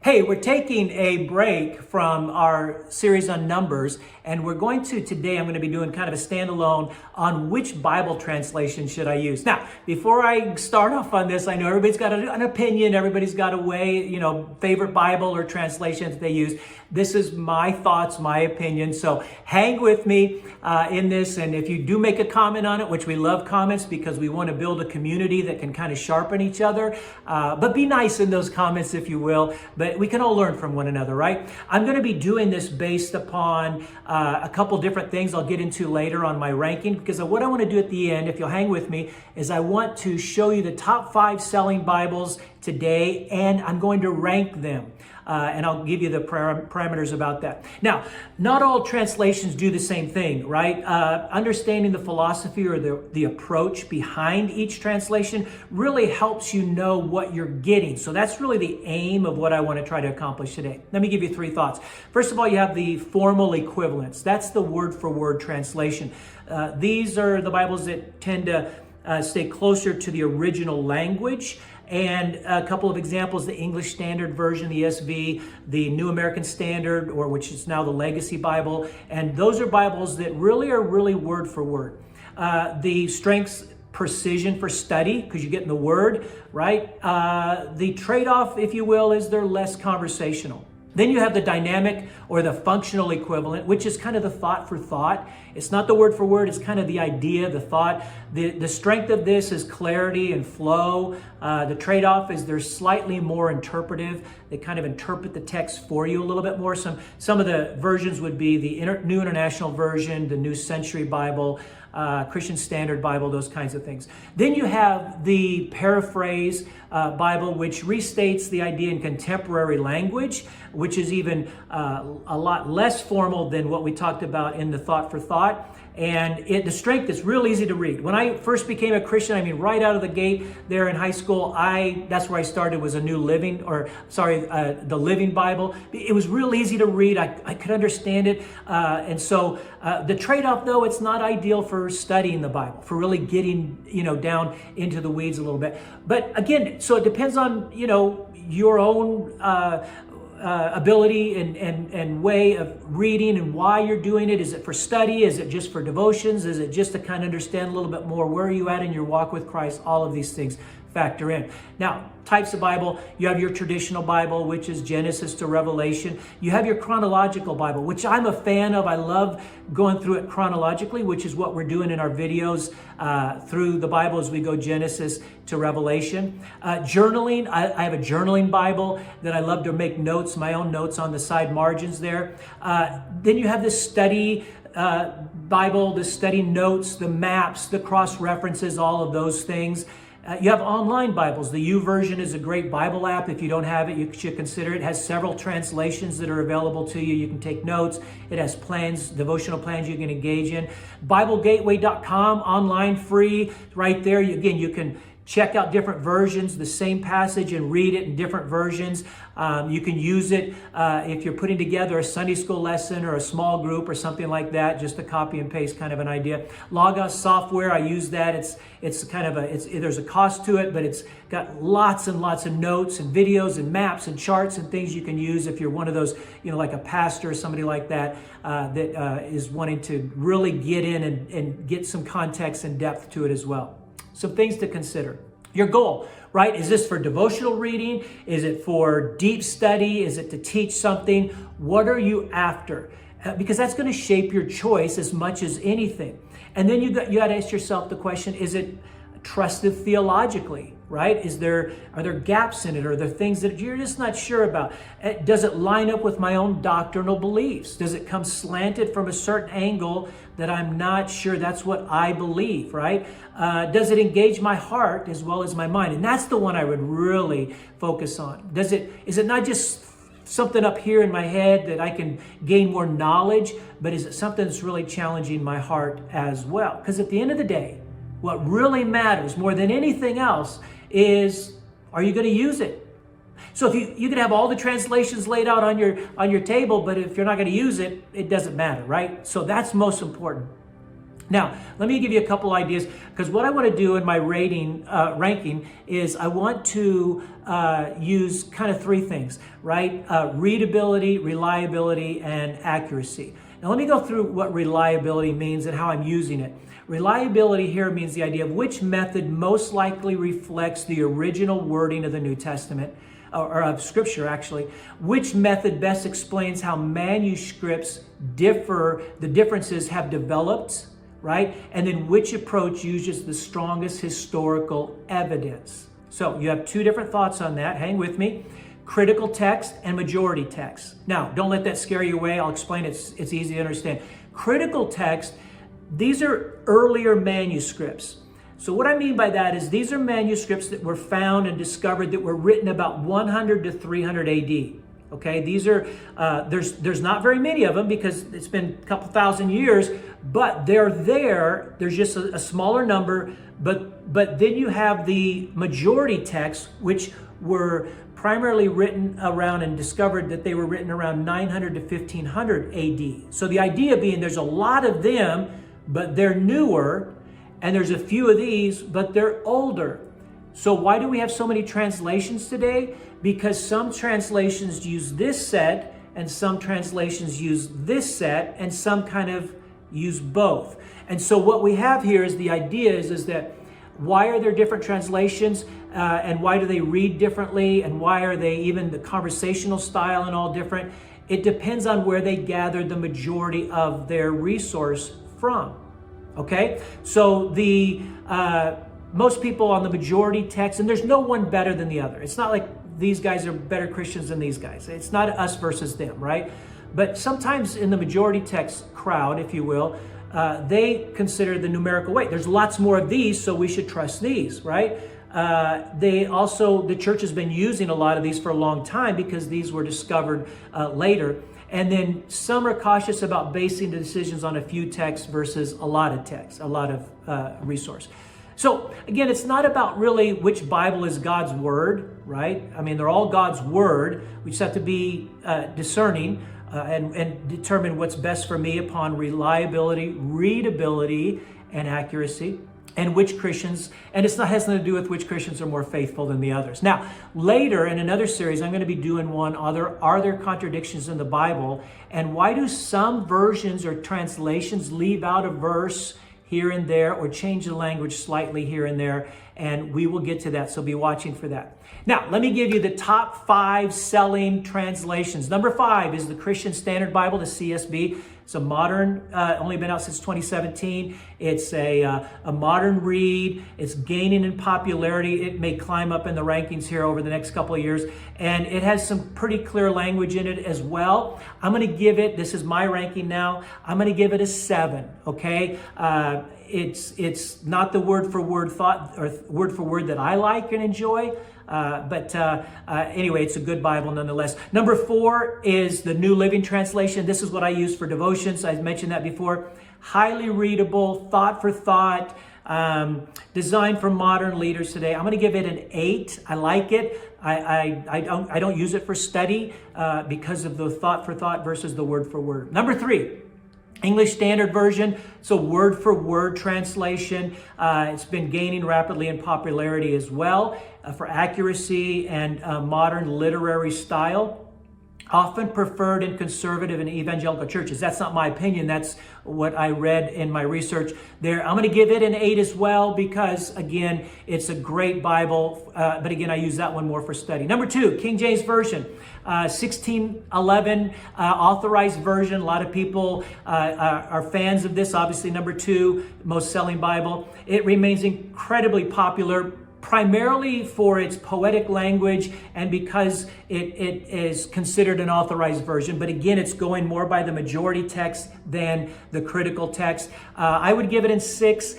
Hey, we're taking a break from our series on Numbers, and I'm going to be doing kind of a standalone on which Bible translation should I use. Now, before I start off on this, I know everybody's got an opinion, everybody's got a way, favorite Bible or translation that they use. This is my thoughts, my opinion, so hang with me in this, and if you do make a comment on it, which we love comments because we want to build a community that can kind of sharpen each other, but be nice in those comments if you will, but we can all learn from one another, right? I'm going to be doing this based upon a couple different things I'll get into later on my ranking, because what I want to do at the end, if you'll hang with me, is I want to show you the top 5 selling Bibles today, and I'm going to rank them. And I'll give you the parameters about that. Now, not all translations do the same thing, right? Understanding the philosophy or the approach behind each translation really helps you know what you're getting. So that's really the aim of what I want to try to accomplish today. Let me give you 3 thoughts. First of all, you have the formal equivalents. That's the word-for-word translation. These are the Bibles that tend to stay closer to the original language. And a couple of examples: the English Standard Version, the ESV, the New American Standard, or which is now the Legacy Bible. And those are Bibles that really are word for word. The Strength's precision for study, because you get in the word, right? The trade-off, if you will, is they're less conversational. Then you have the dynamic or the functional equivalent, which is kind of the thought for thought. It's not the word for word, it's kind of the idea, the thought. The strength of this is clarity and flow. The trade-off is they're slightly more interpretive. They kind of interpret the text for you a little bit more. Some of the versions would be the New International Version, the New Century Bible, Christian Standard Bible, those kinds of things. Then you have the paraphrase Bible, which restates the idea in contemporary language, which is even a lot less formal than what we talked about in the thought for thought. And the strength is real easy to read. When I first became a Christian, right out of the gate there in high school, that's where I started, was the Living Bible. It was real easy to read. I could understand it. And so the trade-off, though, it's not ideal for studying the Bible, for really getting, down into the weeds a little bit. But again, so it depends on, your own ability and way of reading and why you're doing it. Is it for study? Is it just for devotions? Is it just to kind of understand a little bit more where are you at in your walk with Christ? All of these things factor in. Now, types of Bible: you have your traditional Bible, which is Genesis to Revelation. You have your chronological Bible, which I'm a fan of. I love going through it chronologically, which is what we're doing in our videos through the Bible as we go Genesis to Revelation. Journaling: I have a journaling Bible that I love to make notes, my own notes on the side margins there. Then you have the study Bible, the study notes, the maps, the cross references, all of those things. You have online Bibles. The YouVersion is a great Bible app. If you don't have it, you should consider it. It has several translations that are available to you. You can take notes. It has plans, devotional plans you can engage in. BibleGateway.com, online, free, right there. Again, you can check out different versions, the same passage, and read it in different versions. You can use it if you're putting together a Sunday school lesson or a small group or something like that, just a copy and paste kind of an idea. Logos software, I use that. There's a cost to it, but it's got lots and lots of notes and videos and maps and charts and things you can use if you're one of those, like a pastor or somebody like that, that is wanting to really get in and get some context and depth to it as well. Some things to consider. Your goal, right? Is this for devotional reading? Is it for deep study? Is it to teach something? What are you after? Because that's going to shape your choice as much as anything. And then you got to ask yourself the question: is it trusted theologically? Right? Are there gaps in it? Are there things that you're just not sure about? Does it line up with my own doctrinal beliefs? Does it come slanted from a certain angle that I'm not sure that's what I believe, right? Does it engage my heart as well as my mind? And that's the one I would really focus on. Is it not just something up here in my head that I can gain more knowledge, but is it something that's really challenging my heart as well? Because at the end of the day, what really matters more than anything else is, are you going to use it? So if you can have all the translations laid out on your table, but if you're not going to use it, it doesn't matter, right? So that's most important. Now, let me give you a couple ideas, because what I want to do in my ranking is I want to use kind of three things, right? Readability, reliability, and accuracy. Now, let me go through what reliability means and how I'm using it. Reliability here means the idea of which method most likely reflects the original wording of the New Testament, or of Scripture actually. Which method best explains how manuscripts differ, the differences have developed, right? And then which approach uses the strongest historical evidence. So you have two different thoughts on that. Hang with me. Critical text and majority text. Now, don't let that scare you away. I'll explain it. It's easy to understand. Critical text, these are earlier manuscripts. So what I mean by that is these are manuscripts that were found and discovered that were written about 100 to 300 AD. Okay, these are, there's not very many of them because it's been a couple thousand years, but they're there. There's just a smaller number, but then you have the majority texts, which were primarily written around and discovered that they were written around 900 to 1500 AD. So the idea being there's a lot of them, but they're newer, and there's a few of these, but they're older. So why do we have so many translations today? Because some translations use this set, and some translations use this set, and some kind of use both. And so what we have here is the idea is that why are there different translations, and why do they read differently, and why are they even the conversational style and all different? It depends on where they gathered the majority of their resource from. Okay, so the most people on the majority text, and there's no one better than the other. It's not like these guys are better Christians than these guys. It's not us versus them, right? But sometimes in the majority text crowd, if you will, they consider the numerical weight. There's lots more of these, so we should trust these, right? The church has been using a lot of these for a long time because these were discovered later. And then some are cautious about basing the decisions on a few texts versus a lot of texts, a lot of resource. So again, it's not about really which Bible is God's word, right? I mean, they're all God's word. We just have to be discerning and determine what's best for me upon reliability, readability, and accuracy. And which Christians, and has nothing to do with which Christians are more faithful than the others. Now, later in another series, I'm going to be doing one other, are there contradictions in the Bible? And why do some versions or translations leave out a verse here and there or change the language slightly here and there? And we will get to that, so be watching for that. Now, let me give you the top 5 selling translations. Number 5 is the Christian Standard Bible, the CSB. It's a modern, only been out since 2017. It's a modern read. It's gaining in popularity. It may climb up in the rankings here over the next couple of years. And it has some pretty clear language in it as well. I'm going to give it, this is my ranking now, I'm going to give it a 7, okay? It's not the word for word thought or word for word that I like and enjoy. But anyway, it's a good Bible nonetheless. Number 4 is the New Living Translation. This is what I use for devotions. I mentioned that before. Highly readable, thought for thought, designed for modern leaders today. I'm going to give it an 8. I like it. I don't use it for study because of the thought for thought versus the word for word. Number 3. English Standard Version, so word for word translation. It's been gaining rapidly in popularity as well for accuracy and modern literary style. Often preferred in conservative and evangelical churches. That's not my opinion. That's what I read in my research there. I'm going to give it an 8 as well because, again, it's a great Bible. But again, I use that one more for study. Number 2, King James Version. 1611 authorized version. A lot of people are fans of this. Obviously, number 2, most selling Bible. It remains incredibly popular, primarily for its poetic language and because it is considered an authorized version. But again, it's going more by the majority text than the critical text. I would give it a 6.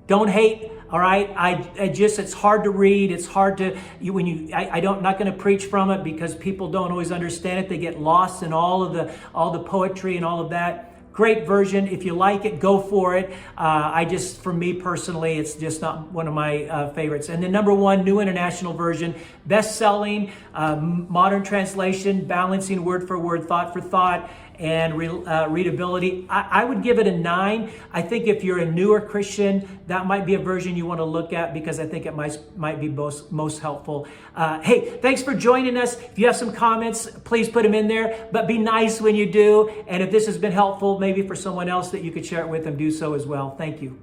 Don't hate. All right, it's hard to read. It's hard to, I'm not going to preach from it because people don't always understand it. They get lost in all the poetry and all of that. great version. If you like it, go for it. For me personally, it's just not one of my favorites. And then number one, New International Version, best-selling, modern translation, balancing word for word, thought for thought, and readability. I would give it a 9. I think if you're a newer Christian, that might be a version you want to look at because I think it might be most helpful. Hey, thanks for joining us. If you have some comments, please put them in there, but be nice when you do. And if this has been helpful, maybe for someone else that you could share it with them, do so as well. Thank you.